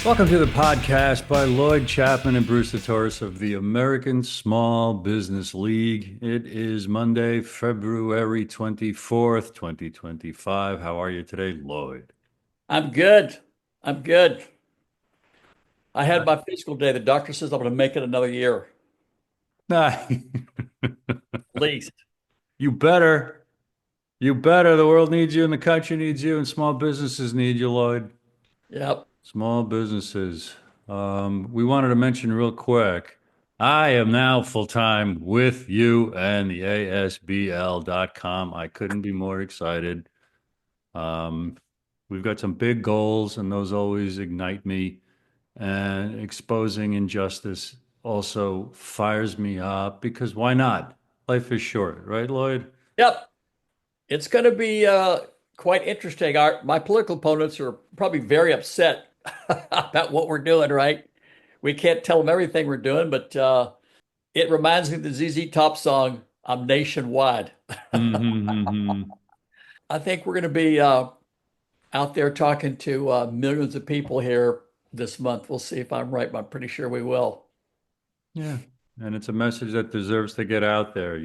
Welcome to the podcast by Lloyd Chapman and Bruce Torres of the American Small Business League. It is Monday, February 24th, 2025. How are you today, Lloyd? I'm good. I'm good. I had my physical day. The doctor says I'm going to make it another year, Nah, at least. you better. You better. The world needs you and the country needs you and small businesses need you, Lloyd. Yep. Small businesses. We wanted to mention real quick. I am now full time with you and the ASBL.com. I couldn't be more excited. Um, we've got some big goals, and those always ignite me. And exposing injustice also fires me up because why not? Life is short, right, Lloyd? Yep. It's going to be quite interesting. My political opponents are probably very upset about what we're doing, right? We can't tell them everything we're doing, but it reminds me of the ZZ Top song, I'm Nationwide. Mm-hmm. I think we're going to be out there talking to millions of people here this month. We'll see if I'm right, but I'm pretty sure we will. Yeah. And it's a message that deserves to get out there.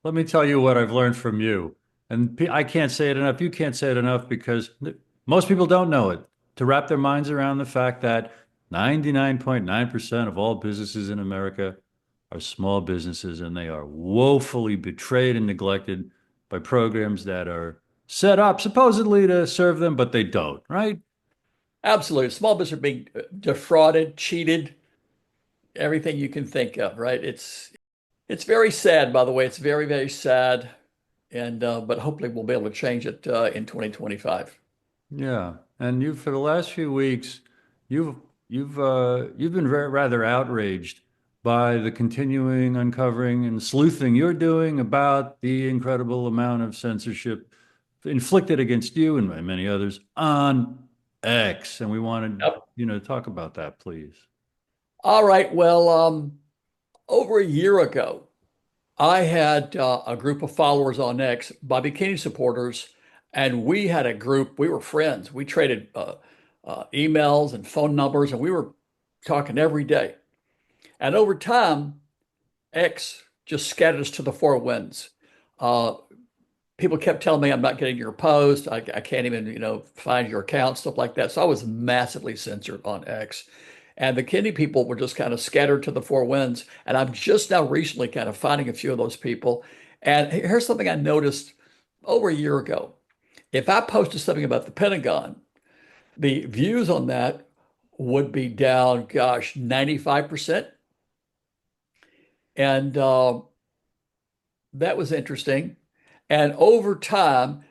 Let me tell you what I've learned from you. And I can't say it enough. You can't say it enough because most people don't know it. To wrap their minds around the fact that 99.9% of all businesses in America are small businesses and they are woefully betrayed and neglected by programs that are set up supposedly to serve them, but they don't, right? Absolutely. Small business are being defrauded, cheated, everything you can think of, right? It's very sad, by the way. It's very, very sad. And but hopefully we'll be able to change it in 2025. Yeah, and you for the last few weeks, you've you've been rather outraged by the continuing uncovering and sleuthing you're doing about the incredible amount of censorship inflicted against you and by many others on X, and we wanted Yep. to talk about that, please. All right. Well, over a year ago, I had a group of followers on X, Bobby Kennedy supporters, and we had a group. We were friends. We traded emails and phone numbers, and we were talking every day. And over time, X just scattered us to the four winds. Uh, People kept telling me I'm not getting your post. I can't even, find your account, stuff like that. So I was massively censored on X. And the Kennedy people were just kind of scattered to the four winds. And I'm just now recently kind of finding a few of those people. And here's something I noticed over a year ago. If I posted something about the Pentagon, the views on that would be down, gosh, 95%. And that was interesting. And over time,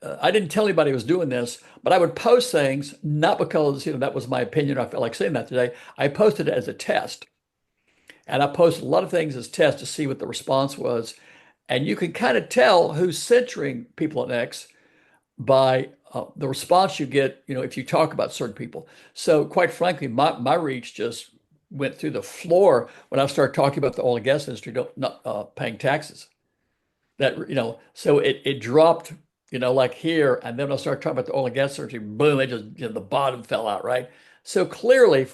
I didn't tell anybody I was doing this, but I would post things not because, that was my opinion. I felt like saying that today. I posted it as a test. And I posted a lot of things as tests to see what the response was. And you can kind of tell who's censoring people on X by the response you get, if you talk about certain people. So quite frankly, my reach just went through the floor when I started talking about the oil and gas industry not paying taxes. So it dropped, like here, and then when I started talking about the oil and gas industry, boom, it just, the bottom fell out, right? So clearly,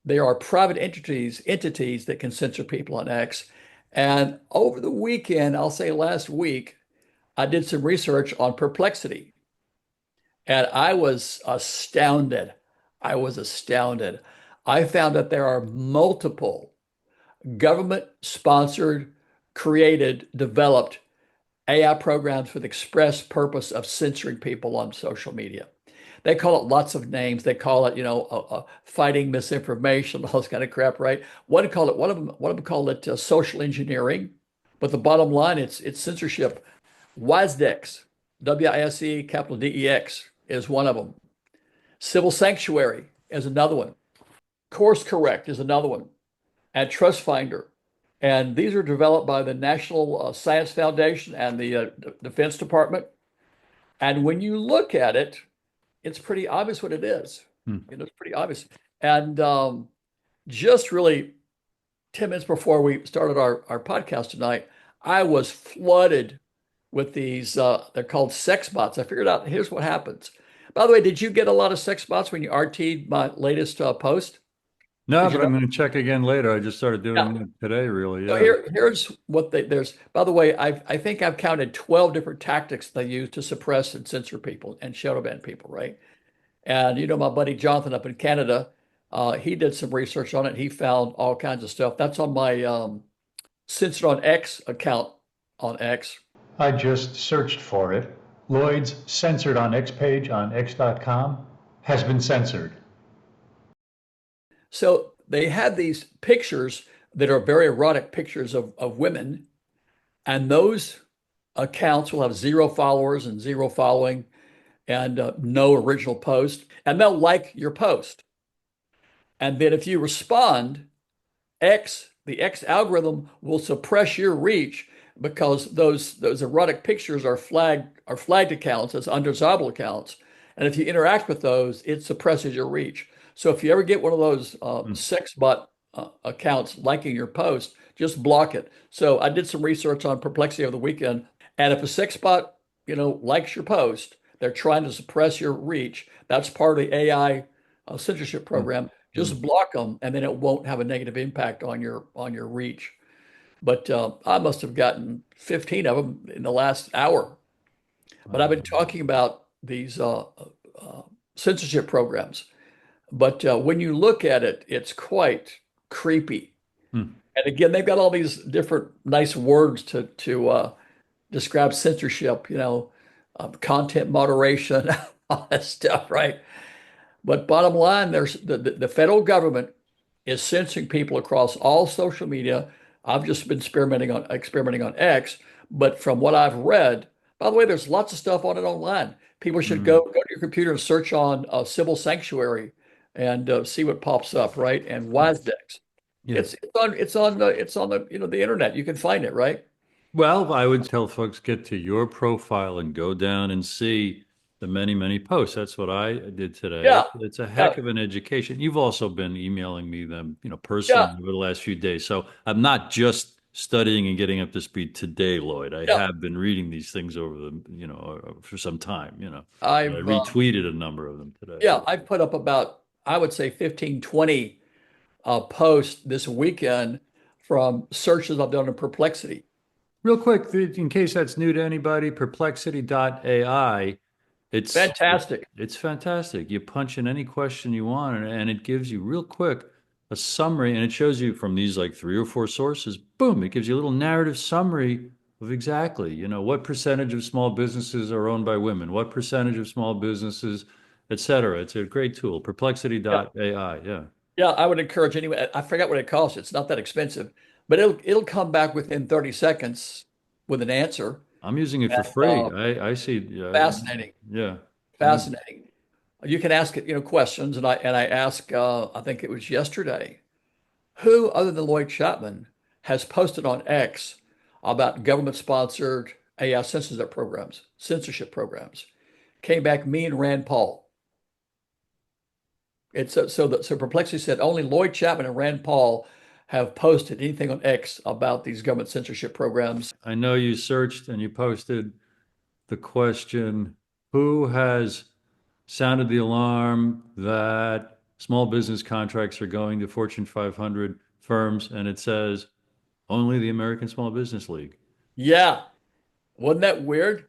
there are private entities that can censor people on X. And over the weekend, I'll say last week, I did some research on Perplexity, and I was astounded. I was astounded. I found that there are multiple government-sponsored, created, developed AI programs for the express purpose of censoring people on social media. They call it lots of names. They call it, fighting misinformation, all this kind of crap, right? One of them call it social engineering, but the bottom line, it's censorship. WISDEX, WISE, capital DEX is one of them. Civil Sanctuary is another one. Course Correct is another one. And Trust Finder. And these are developed by the National Science Foundation and the Defense Department. And when you look at it, it's pretty obvious what it is. Hmm. It's pretty obvious. And just really 10 minutes before we started our podcast tonight, I was flooded with these, they're called sex bots. I figured out here's what happens. By the way, did you get a lot of sex bots when you RT'd my latest post? No, Did you but know? I'm going to check again later. I just started Yeah. doing it today, really. So Yeah. here's what there's, by the way, I think I've counted 12 different tactics they use to suppress and censor people and shadow ban people, right? And you know, my buddy Jonathan up in Canada, he did some research on it. He found all kinds of stuff. That's on my Censored on X account on X. I just searched for it. Lloyd's censored on X page on X.com has been censored. So they had these pictures that are very erotic pictures of women, and those accounts will have zero followers and zero following and no original post, and they'll like your post. And then if you respond, the X algorithm will suppress your reach because those erotic pictures are flagged accounts as undesirable accounts. And if you interact with those, it suppresses your reach. So if you ever get one of those Hmm. sex bot accounts liking your post, just block it. So I did some research on Perplexity over the weekend, and if a sex bot, likes your post, they're trying to suppress your reach. That's part of the AI censorship Hmm. program. Hmm. Just block them, and then it won't have a negative impact on your reach. But I must have gotten 15 of them in the last hour. But I've been talking about these censorship programs. But when you look at it, it's quite creepy. Hmm. And again, they've got all these different nice words to describe censorship. Content moderation, all that stuff, right? But bottom line, there's the federal government is censoring people across all social media. I've just been experimenting on X, but from what I've read, by the way, there's lots of stuff on it online. People should Hmm. go to your computer and search on civil sanctuary and see what pops up, right? And WASDEX. Yeah. It's on the the internet. You can find it, right? Well, I would tell folks get to your profile and go down and see the many, many posts. That's what I did today. Yeah, It's a yeah, heck of an education. You've also been emailing me them, personally yeah, over the last few days. So I'm not just studying and getting up to speed today, Lloyd. I yeah. have been reading these things over for some time. I I've retweeted a number of them today. yeah, I've put up about I would say 15, 20 post this weekend from searches I've done in Perplexity. Real quick, in case that's new to anybody, perplexity.ai. It's Fantastic. it's fantastic. You punch in any question you want, and it gives you real quick a summary, and it shows you from these like three or four sources. Boom! It gives you a little narrative summary of exactly, what percentage of small businesses are owned by women, what percentage of small businesses, et cetera. It's a great tool. Yeah, Perplexity.ai. Yeah, yeah. I would encourage anyone. I forgot what it costs. It's not that expensive, but it'll come back within 30 seconds with an answer. I'm using it for And, free. I see. fascinating, Yeah. Yeah. fascinating. You can ask it, questions, and I ask. I think it was yesterday. Who other than Lloyd Chapman has posted on X about government-sponsored AI censorship programs? Came back me and Rand Paul. So Perplexity said only Lloyd Chapman and Rand Paul have posted anything on X about these government censorship programs. I know you searched and you posted the question, who has sounded the alarm that small business contracts are going to Fortune 500 firms? And it says only the American Small Business League. Yeah, wasn't that weird?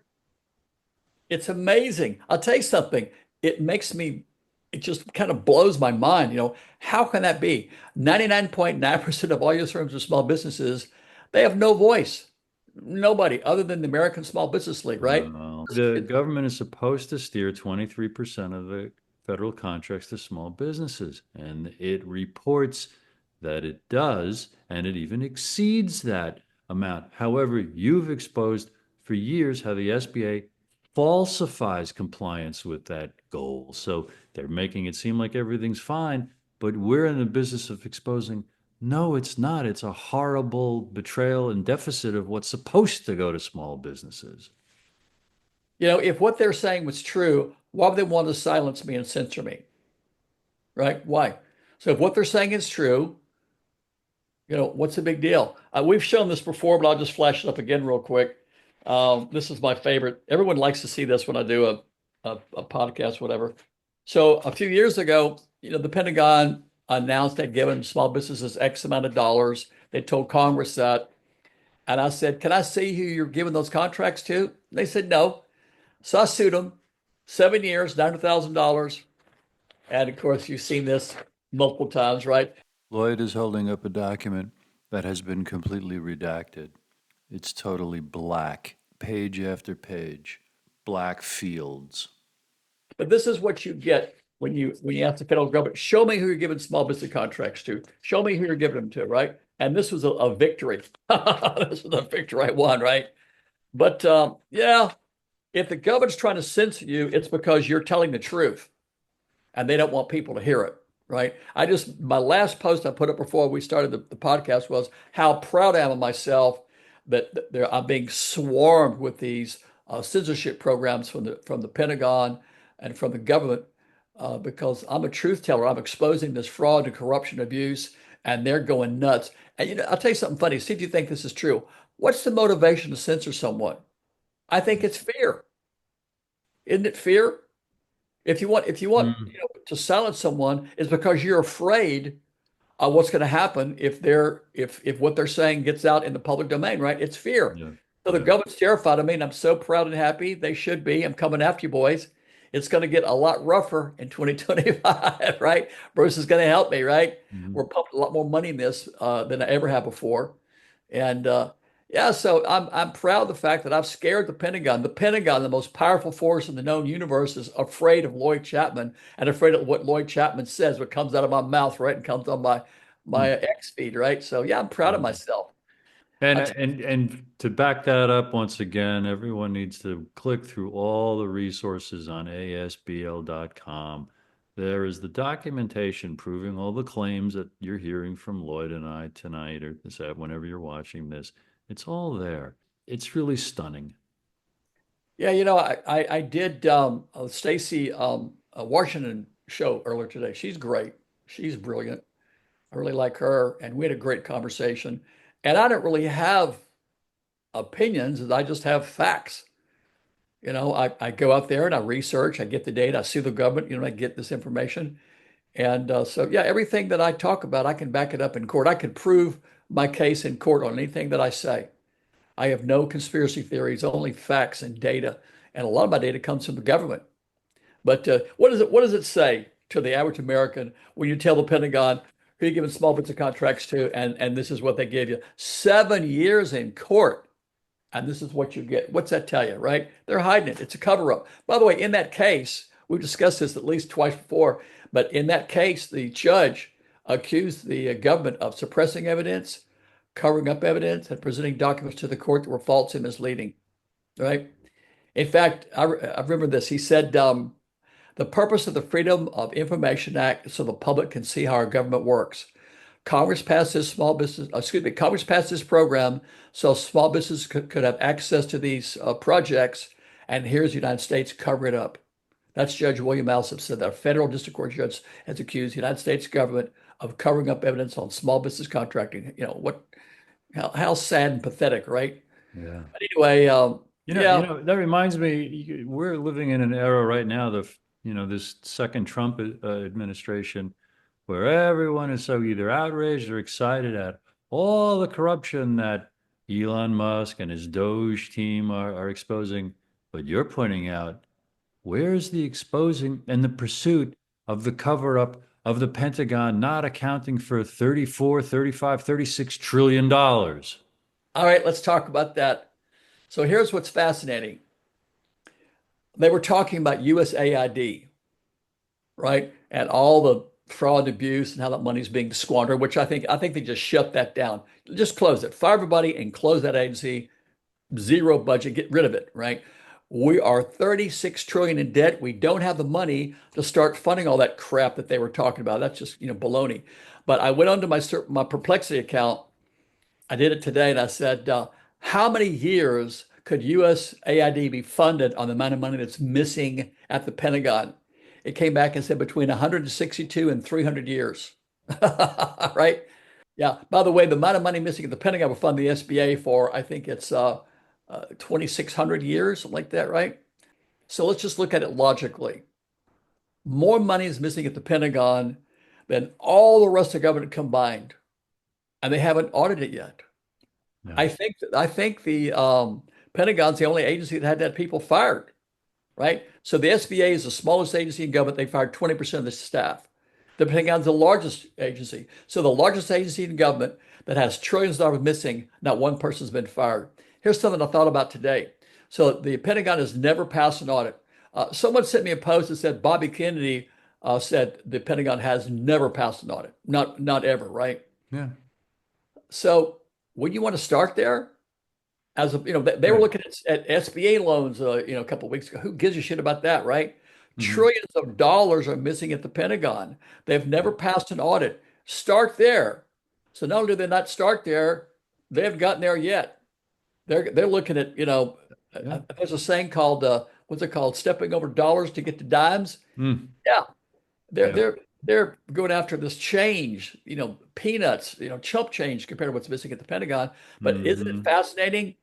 It's amazing. I'll tell you something. It just kind of blows my mind. How can that be? 99.9% of all U.S. firms are small businesses. They have no voice. Nobody other than the American Small Business League, right? The government is supposed to steer 23% of the federal contracts to small businesses, and it reports that it does, and it even exceeds that amount. However, you've exposed for years how the SBA falsifies compliance with that goal. So they're making it seem like everything's fine, but we're in the business of exposing no, it's not. It's a horrible betrayal and deficit of what's supposed to go to small businesses. If what they're saying was true, why would they want to silence me and censor me? Right? Why? So if what they're saying is true, what's the big deal? We've shown this before, but I'll just flash it up again real quick. This is my favorite. Everyone likes to see this when I do a podcast, whatever. So a few years ago, the Pentagon announced they'd given small businesses X amount of dollars. They told Congress that. And I said, can I see who you're giving those contracts to? They said no. So I sued them. 7 years, $900,000. And of course, you've seen this multiple times, right? Lloyd is holding up a document that has been completely redacted. It's totally black, page after page, black fields. But this is what you get when you ask the federal government, show me who you're giving small business contracts to. Show me who you're giving them to, right? And this was a victory. This was a victory I won, right? But yeah, if the government's trying to censor you, it's because you're telling the truth and they don't want people to hear it, right? My last post I put up before we started the podcast was how proud I am of myself that I'm being swarmed with these censorship programs from the Pentagon and from the government because I'm a truth teller. I'm exposing this fraud and corruption abuse, and they're going nuts. And I'll tell you something funny. See if you think this is true. What's the motivation to censor someone? I think it's fear. Isn't it fear? If you want Mm, to silence someone, it's because you're afraid of what's going to happen if what they're saying gets out in the public domain, right? It's fear. yeah, So the yeah. government's terrified of me, and I'm so proud and happy. They should be. I'm coming after you, boys. It's going to get a lot rougher in 2025, right? Bruce is going to help me, right? Mhm. We're pumping a lot more money in this than I ever have before, and yeah, so I'm proud of the fact that I've scared the Pentagon. The Pentagon, the most powerful force in the known universe, is afraid of Lloyd Chapman and afraid of what Lloyd Chapman says, what comes out of my mouth, right, and comes on my Mm. X feed, right? So yeah, I'm proud of Yeah. myself. And I t- and to back that up once again, everyone needs to click through all the resources on ASBL.com. There is the documentation proving all the claims that you're hearing from Lloyd and I tonight or whenever you're watching this. It's all there. It's really stunning. yeah, I did Stacy Washington show earlier today. She's great. She's brilliant. I really like her, and we had a great conversation. And I don't really have opinions, I just have facts. I go out there and I research, I get the data, I sue the government, I get this information. And so, yeah, everything that I talk about, I can back it up in court. I can prove my case in court on anything that I say. I have no conspiracy theories, only facts and data. And a lot of my data comes from the government. But what does it say to the average American when you tell the Pentagon who you're giving small business contracts to, and this is what they give you? 7 years in court. And this is what you get. What's that tell you, right? They're hiding it. It's a cover up. By the way, in that case, we've discussed this at least twice before, but in that case, the judge accused the government of suppressing evidence, covering up evidence, and presenting documents to the court that were false and misleading, right? In fact, I remember this. He said, the purpose of the Freedom of Information Act is so the public can see how our government works. Congress passed this program so small businesses could have access to these projects, and here's the United States cover it up. That's Judge William Alsop said that a federal district court judge has accused the United States government of covering up evidence on small business contracting. How sad and pathetic, right? Yeah. But anyway, You yeah. know, that reminds me, we're living in an era right now, this second Trump administration, where everyone is so either outraged or excited at all the corruption that Elon Musk and his Doge team are exposing. But you're pointing out, where's the exposing and the pursuit of the cover up of the Pentagon not accounting for 34, 35, 36 trillion dollars? All right, let's talk about that. So here's what's fascinating. They were talking about USAID, right? And all the fraud and abuse and how that money's being squandered, which I think they just shut that down. Just close it. Fire everybody and close that agency. Zero budget, get rid of it, right? We are 36 trillion in debt. We don't have the money to start funding all that crap that they were talking about. That's just, baloney. But I went onto my Perplexity account. I did it today and I said, how many years could USAID be funded on the amount of money that's missing at the Pentagon? It came back and said between 162 and 300 years. Right? Yeah. By the way, the amount of money missing at the Pentagon will fund the SBA for, I think it's 2,600 years, something like that, right? So let's just look at it logically. More money is missing at the Pentagon than all the rest of government combined, and they haven't audited it yet. Yeah. I think the Pentagon's the only agency that had people fired, right? So the SBA is the smallest agency in government. They fired 20% of the staff. The Pentagon's the largest agency. So the largest agency in government that has trillions of dollars missing, not one person's been fired. Here's something I thought about today. So the Pentagon has never passed an audit. Someone sent me a post that said Bobby Kennedy said the Pentagon has never passed an audit, not ever, right? Yeah. So when you want to start there, as a, they were Right. looking at SBA loans, a couple of weeks ago. Who gives a shit about that, right? Hmm. Trillions of dollars are missing at the Pentagon. They've never passed an audit. Start there. So not only do they not start there, they haven't gotten there yet. They're looking at, Yeah. there's a saying called what's it called? Stepping over dollars to get to dimes. Mm. Yeah, they're Yeah. they're they're going after this change, peanuts, chump change compared to what's missing at the Pentagon. But isn't it Hmm. fascinating?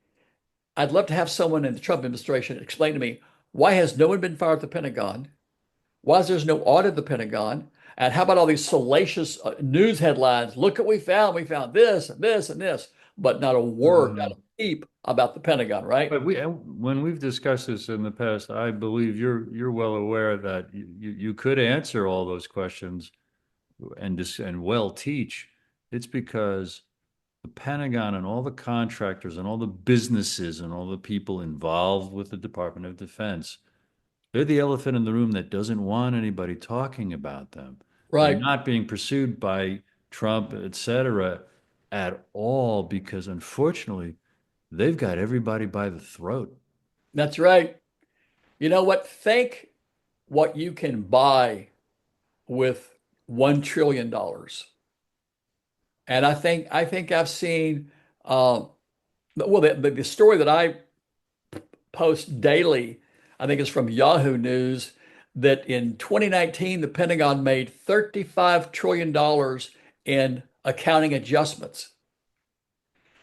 I'd love to have someone in the Trump administration explain to me why has no one been fired at the Pentagon? Why is there's no audit of the Pentagon? And how about all these salacious news headlines? Look what we found. We found this and this and this, but not a word, not a peep about the Pentagon, right? But when we've discussed this in the past, I believe you're well aware that you could answer all those questions and well teach. It's because the Pentagon and all the contractors and all the businesses and all the people involved with the Department of Defense, they're the elephant in the room that doesn't want anybody talking about them. They're Right. not being pursued by Trump, et cetera, at all because unfortunately, they've got everybody by the throat. That's right. You know what? Think what you can buy with $1 trillion. And I think I've seen well the story that I post daily, I think is from Yahoo News, that in 2019 the Pentagon made $35 trillion in accounting adjustments.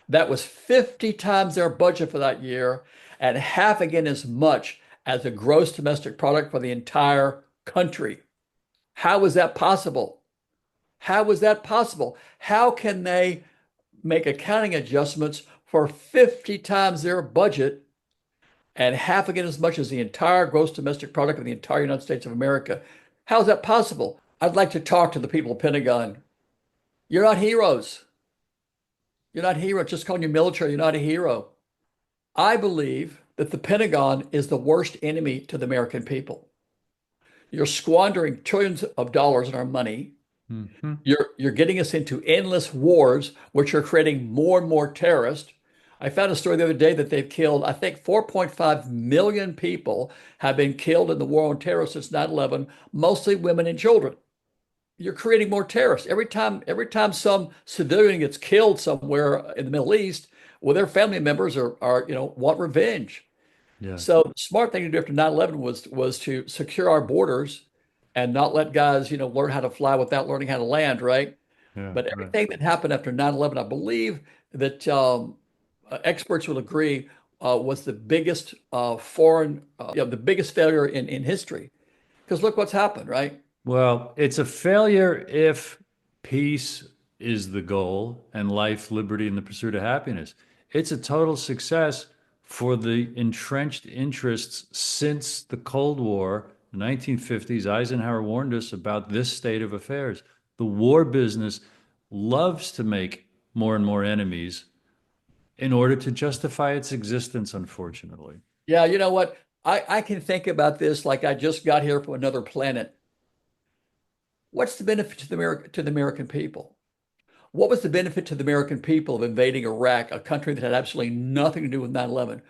That was 50 times their budget for that year and half again as much as the gross domestic product for the entire country. How is that possible? How is that possible? How can they make accounting adjustments for 50 times their budget and half again as much as the entire gross domestic product of the entire United States of America? How is that possible? I'd like to talk to the people of Pentagon. You're not heroes. You're not heroes. Just calling you military, you're not a hero. I believe that the Pentagon is the worst enemy to the American people. You're squandering trillions of dollars in our money. Mhm. You're getting us into endless wars, which are creating more and more terrorists. I found a story the other day that they've killed, I think 4.5 million people have been killed in the war on terror since 9/11, mostly women and children. You're creating more terrorists. Every time some civilian gets killed somewhere in the Middle East, well, their family members are want revenge. Yeah, So the smart thing to do after 9/11 was to secure our borders and not let guys, learn how to fly without learning how to land, right? yeah, But right. everything that happened after 9/11, I believe that experts will agree, was the biggest the biggest failure in history. Because look what's happened, right? Well, it's a failure if peace is the goal and life, liberty, and the pursuit of happiness. It's a total success for the entrenched interests since the Cold War, the 1950s. Eisenhower warned us about this state of affairs. The war business loves to make more and more enemies in order to justify its existence, unfortunately. Yeah, you know what? I can think about this like I just got here from another planet. What's the benefit to the American people? What was the benefit to the American people of invading Iraq, a country that had absolutely nothing to do with 9/11?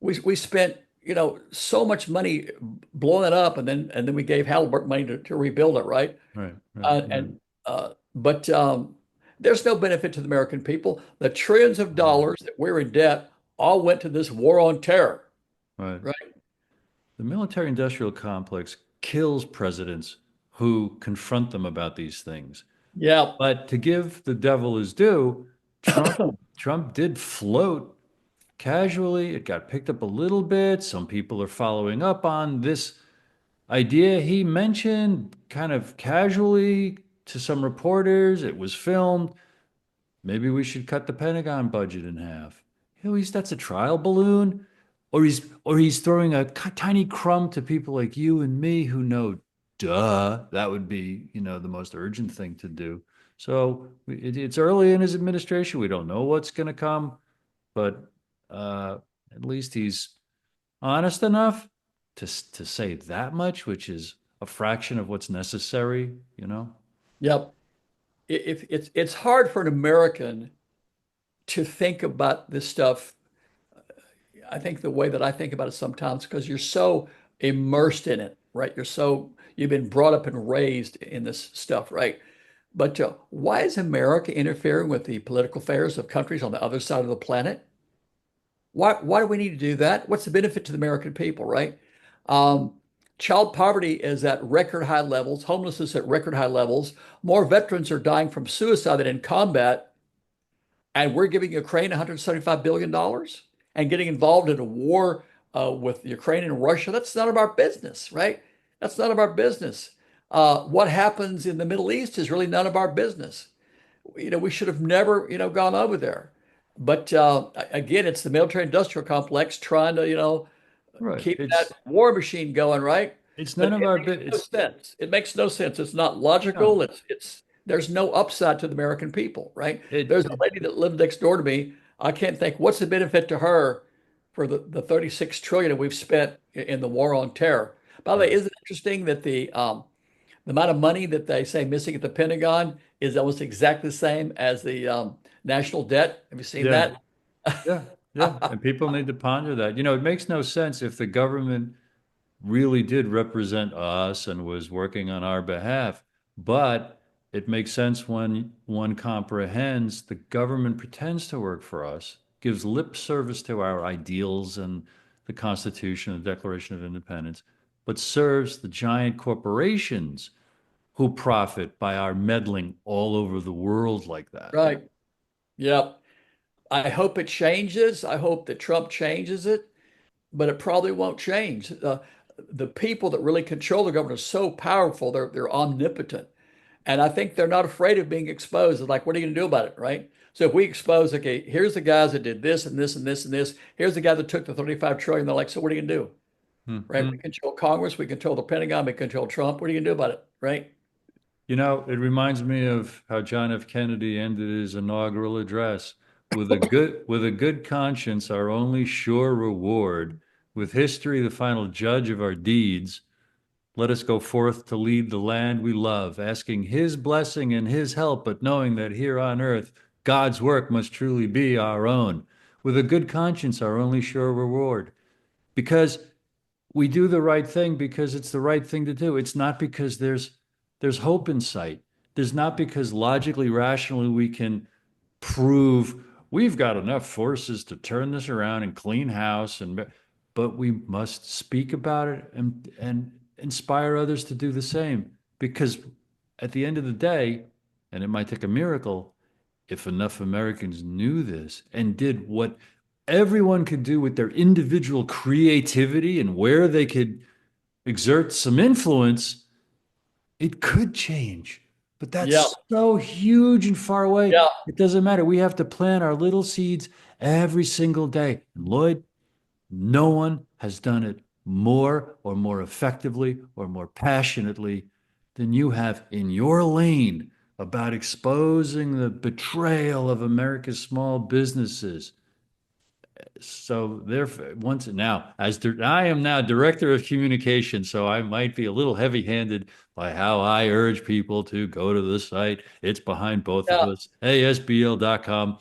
We spent, so much money blowing it up, and then we gave Halliburton money to rebuild it, right? Right, right, Uh, right. and but there's no benefit to the American people. The trillions of dollars that we're in debt all went to this war on terror, Right. right? The military industrial complex kills presidents who confront them about these things. Yeah, But to give the devil his due, Trump did float casually. It got picked up a little bit. Some people are following up on this idea he mentioned kind of casually to some reporters. It was filmed. Maybe we should cut the Pentagon budget in half. That's a trial balloon, or he's throwing a tiny crumb to people like you and me who know, duh, that would be, the most urgent thing to do. So it's early in his administration. We don't know what's going to come, but uh, at least he's honest enough to say that much, which is a fraction of what's necessary. Yep. If it's hard for an American to think about this stuff. I think the way that I think about it sometimes, because you're so immersed in it, right? You've been brought up and raised in this stuff, right? But why is America interfering with the political affairs of countries on the other side of the planet? Why do we need to do that? What's the benefit to the American people, right? Um, Child poverty is at record high levels, homelessness at record high levels. More veterans are dying from suicide than in combat, and we're giving Ukraine $175 billion and getting involved in a war with Ukraine and Russia. That's none of our business, right? That's none of our business. What happens in the Middle East is really none of our business. We should have never, gone over there. But again, it's the military-industrial complex trying to, Right. keep that It's war machine going, right? it's But none of it our makes bit. no It's sense. It makes no sense. It's not logical. no. It's there's no upside to the American people, right? It, There's a it lady that lived next door to me. I can't think what's the benefit to her for the 36 trillion that we've spent in the war on terror. By the way, right. isn't it interesting that the amount of money that they say missing at the Pentagon is almost exactly the same as the national debt? Have you seen Yeah. that? Yeah. Yeah. And people need to ponder that. It makes no sense if the government really did represent us and was working on our behalf. But it makes sense when one comprehends the government pretends to work for us, gives lip service to our ideals and the Constitution and the Declaration of Independence, but serves the giant corporations who profit by our meddling all over the world like that. Right. Yep. I hope it changes. I hope that Trump changes it, but it probably won't change. The people that really control the government are so powerful; they're omnipotent, and I think they're not afraid of being exposed. It's like, what are you going to do about it, right? So if we expose, okay, here's the guys that did this and this and this and this. Here's the guy that took the 35 trillion. They're like, so what are you going to do, right? We Mhm. control Congress, we control the Pentagon, we control Trump. What are you going to do about it, right? It reminds me of how John F. Kennedy ended his inaugural address. With a good conscience, our only sure reward, with history the final judge of our deeds, let us go forth to lead the land we love, asking his blessing and his help, but knowing that here on earth, God's work must truly be our own. With a good conscience, our only sure reward. Because we do the right thing because it's the right thing to do. It's not because there's hope in sight. There's not because logically, rationally we can prove we've got enough forces to turn this around and clean house but we must speak about it and inspire others to do the same because at the end of the day, and it might take a miracle, if enough Americans knew this and did what everyone could do with their individual creativity and where they could exert some influence, it could change. But Yeah, that's so huge and far away. yeah, It doesn't matter. We have to plant our little seeds every single day. And Lloyd, no one has done it more or more effectively or more passionately than you have in your lane about exposing the betrayal of America's small businesses. So therefore, once now, I am now director of communication, so I might be a little heavy-handed by how I urge people to go to the site. It's behind both of yeah, us, asbl.com,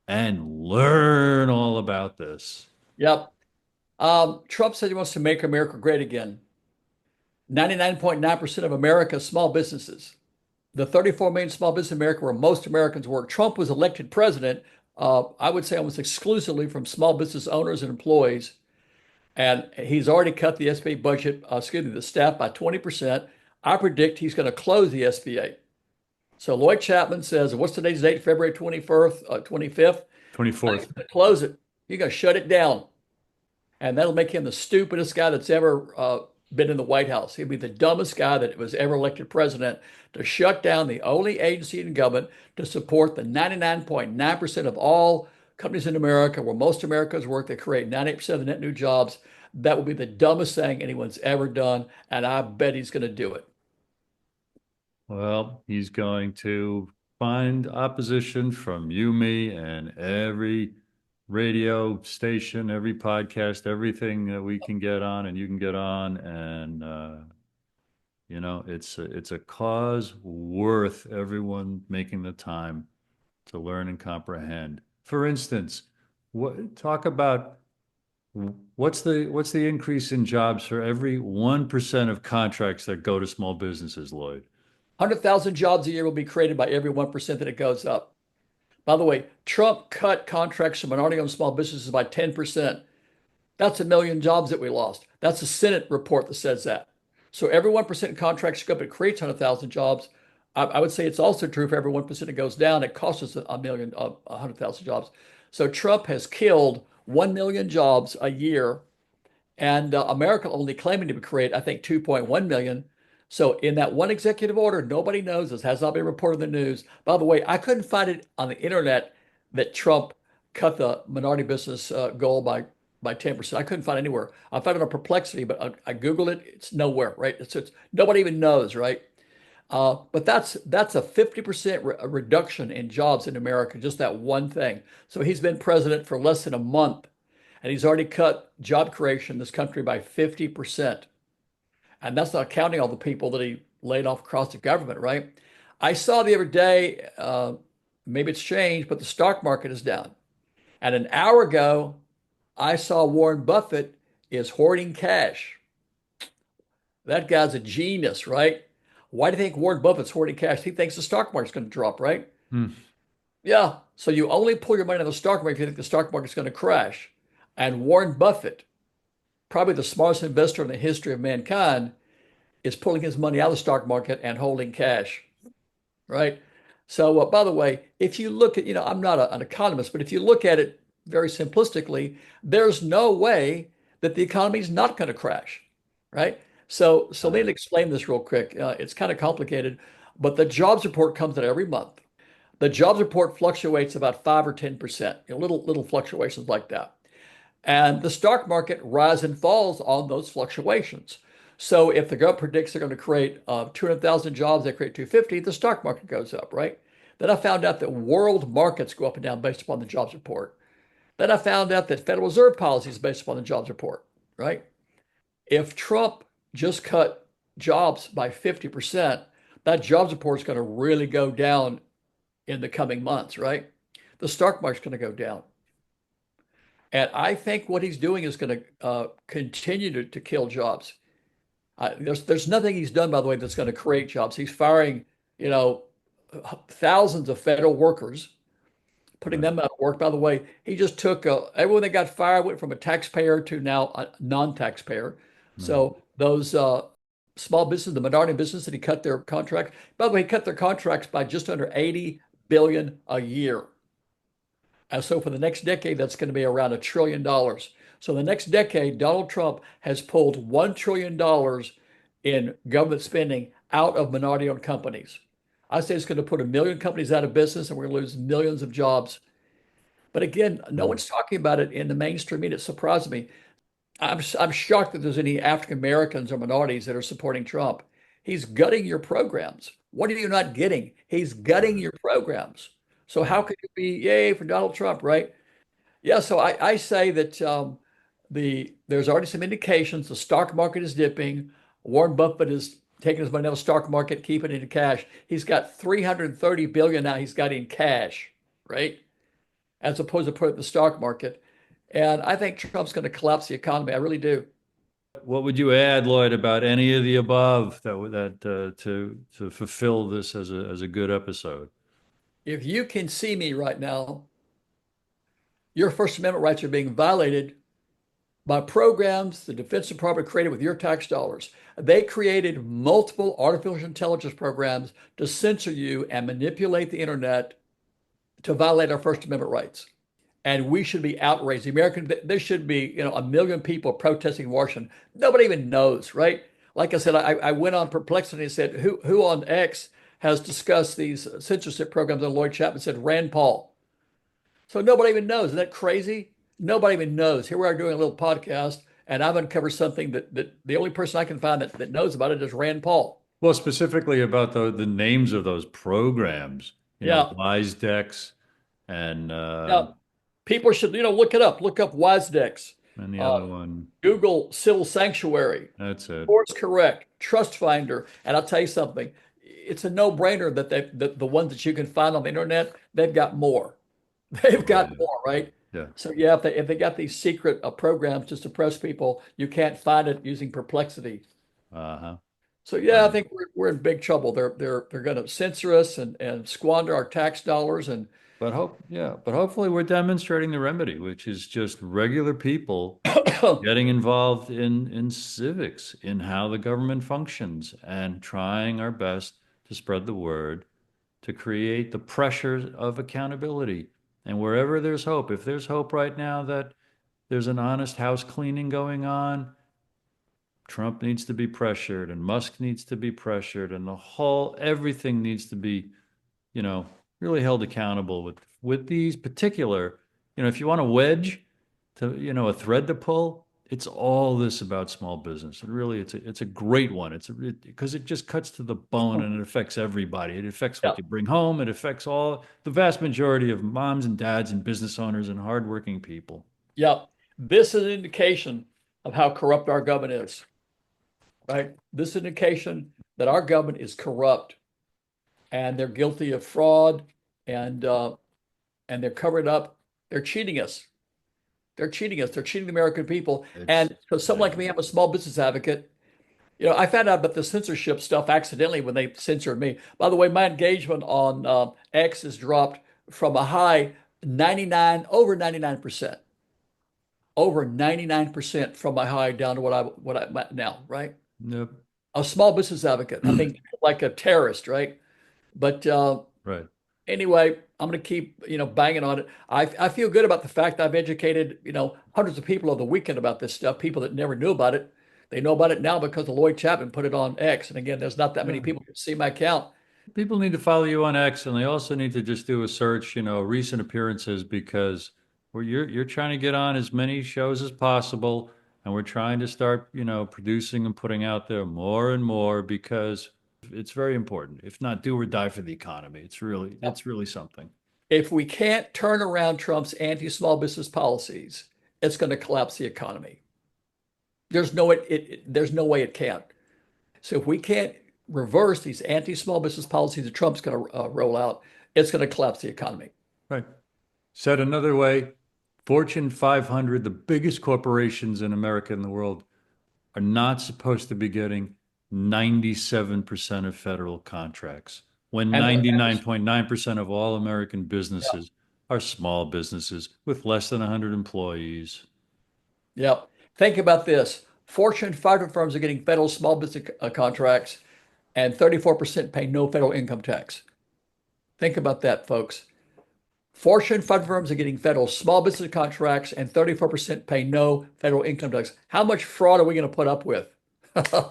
and learn all about this. yep. Trump said he wants to make America great again. 99.9% of America's small businesses, the 34 million small business in America where most Americans work. Trump was elected president, I would say almost exclusively from small business owners and employees. And he's already cut the SBA budget, the staff by 20%. I predict he's going to close the SBA. So Lloyd Chapman says, what's today's date? February 21st, 25th. He's 24th. going to close it. You're going to shut it down. And that'll make him the stupidest guy that's ever been in the White House. He'll be the dumbest guy that was ever elected president to shut down the only agency in government to support the 99.9% of all companies in America, where most Americans work, that create 98% of the net new jobs. That will be the dumbest thing anyone's ever done, and I bet he's going to do it. Well, he's going to find opposition from you, me, and every radio station, every podcast, everything that we can get on and you can get on. And, it's a cause worth everyone making the time to learn and comprehend. For instance, talk about what's the increase in jobs for every 1% of contracts that go to small businesses, Lloyd? 100,000 jobs a year will be created by every 1% that it goes up. By the way, Trump cut contracts for minority-owned small businesses by 10%. That's 1 million jobs that we lost. That's a Senate report that says that. So every 1% contracts go up, it creates 100,000 jobs. I would say it's also true for every 1% it goes down, it costs us 100,000 jobs. So Trump has killed 1 million jobs a year, and America only claiming to create, I think, 2.1 million. So in that one executive order, nobody knows this, has not been reported in the news. By the way, I couldn't find it on the internet that Trump cut the minority business goal by 10%. I couldn't find it anywhere. I found it on Perplexity, but I Googled it. It's nowhere, right? It's nobody even knows, right? But that's a 50% reduction in jobs in America, just that one thing. So he's been president for less than a month, and he's already cut job creation in this country by 50%. And that's not counting all the people that he laid off across the government, right? I saw the other day, maybe it's changed, but the stock market is down. And an hour ago, I saw Warren Buffett is hoarding cash. That guy's a genius, right? Why do you think Warren Buffett's hoarding cash? He thinks the stock market's going to drop, right? Hmm. Yeah. So you only pull your money out of the stock market if you think the stock market's going to crash. And Warren Buffett, probably the smartest investor in the history of mankind, is pulling his money out of the stock market and holding cash, right? So, by the way, if you look at, I'm not an economist, but if you look at it very simplistically, there's no way that the economy is not going to crash, right? So let me explain this real quick. It's kind of complicated, but the jobs report comes out every month. The jobs report fluctuates about 5 or 10%, little fluctuations like that. And the stock market rises and falls on those fluctuations. So if the government predicts they're going to create 200,000 jobs, they create 250, the stock market goes up, right? Then I found out that world markets go up and down based upon the jobs report. Then I found out that Federal Reserve policy is based upon the jobs report, right? If Trump just cut jobs by 50%, that jobs report is going to really go down in the coming months, right? The stock market's going to go down. And I think what he's doing is going to continue to kill jobs. There's nothing he's done, by the way, that's going to create jobs. He's firing, thousands of federal workers, putting them out of work. By the way, he just took everyone that got fired went from a taxpayer to now a non-taxpayer. So those small businesses, the minority business that he cut their contract. By the way, he cut their contracts by just under 80 billion a year. And so for the next decade, that's going to be around $1 trillion. So the next decade, Donald Trump has pulled $1 trillion in government spending out of minority-owned companies. I say it's going to put 1 million companies out of business, and we're going to lose millions of jobs. But again, no one's talking about it in the mainstream media. It surprised me. I'm shocked that there's any African Americans or minorities that are supporting Trump. He's gutting your programs. What are you not getting? He's gutting your programs. So how could you be yay for Donald Trump, right? Yeah, so I say that there's already some indications the stock market is dipping. Warren Buffett is taking his money out of the stock market, keeping it in cash. He's got 330 billion now he's got in cash, right? As opposed to put it in the stock market. And I think Trump's going to collapse the economy. I really do. What would you add, Lloyd, about any of the above to fulfill this as a good episode? If you can see me right now, your First Amendment rights are being violated by programs the Defense Department created with your tax dollars. They created multiple artificial intelligence programs to censor you and manipulate the internet to violate our First Amendment rights. and we should be outraged. There should be, a million people protesting in Washington. Nobody even knows, right? Like I said, I went on Perplexity and said, who on X has discussed these censorship programs? And Lloyd Chapman said, Rand Paul. So nobody even knows. Isn't that crazy? Nobody even knows. Here we are doing a little podcast, and I've uncovered something that the only person I can find that knows about it is Rand Paul. Well, specifically about the names of those programs, Yeah. WiseDecks and Yeah. People should, look it up. Look up WiseDecks. and the Uh, other one. Google Civil Sanctuary, That's it. Course Correct, Trust Finder. And I'll tell you something, it's a no-brainer that the ones that you can find on the internet, they've got more. They've Oh, got yeah. more, right? Yeah. So yeah, if they got these secret programs to suppress people, you can't find it using Perplexity. Uh-huh. So yeah, I Right. think we're in big trouble. They're going to censor us and squander our tax dollars. And But hopefully we're demonstrating the remedy, which is just regular people getting involved in civics, in how the government functions, and trying our best to spread the word, to create the pressure of accountability. And wherever there's hope, if there's hope right now that there's an honest house cleaning going on, Trump needs to be pressured and Musk needs to be pressured and everything needs to be, you know, really held accountable with these particular, if you want a wedge to, a thread to pull, it's all this about small business. And really, it's a great one. Because it just cuts to the bone and it affects everybody. It affects yeah, what you bring home. It affects the vast majority of moms and dads and business owners and hardworking people. yeah, this is an indication of how corrupt our government is, right? This is an indication that our government is corrupt and they're guilty of fraud and they're covered up. They're cheating us. They're cheating us. They're cheating the American people. It's And so someone like me, I'm a small business advocate. I found out about the censorship stuff accidentally when they censored me. By the way, my engagement on X has dropped from a high 99, over 99%, over 99% from my high down to what I'm at now, right? Nope. A small business advocate. I mean, like a terrorist, right? But Right. anyway, I'm going to keep, banging on it. I feel good about the fact I've educated, hundreds of people over the weekend about this stuff, people that never knew about it. They know about it now because of Lloyd Chapman put it on X. And again, there's not that many Yeah. people who see my account. People need to follow you on X, and they also need to just do a search, recent appearances, because you're trying to get on as many shows as possible, and we're trying to start, producing and putting out there more and more because it's very important. If not, do or die for the economy. It's really something. If we can't turn around Trump's anti-small business policies, it's going to collapse the economy. There's no way it can't. So if we can't reverse these anti-small business policies that Trump's going to roll out, it's going to collapse the economy. Right. Said another way, Fortune 500, the biggest corporations in America and the world, are not supposed to be getting 97% of federal contracts, when And 99.9% of all American businesses are small businesses with less than 100 employees. yeah, think about this. Fortune 500 firms are getting federal small business contracts, and 34% pay no federal income tax. Think about that, folks. Fortune 500 firms are getting federal small business contracts, and 34% pay no federal income tax. How much fraud are we going to put up with?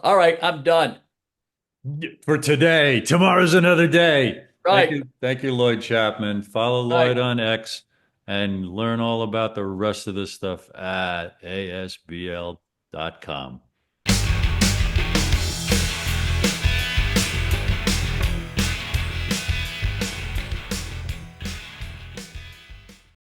All right, I'm done. For today, tomorrow's another day. Right. Thank you, Lloyd Chapman. Follow Right. Lloyd on X and learn all about the rest of this stuff at asbl.com.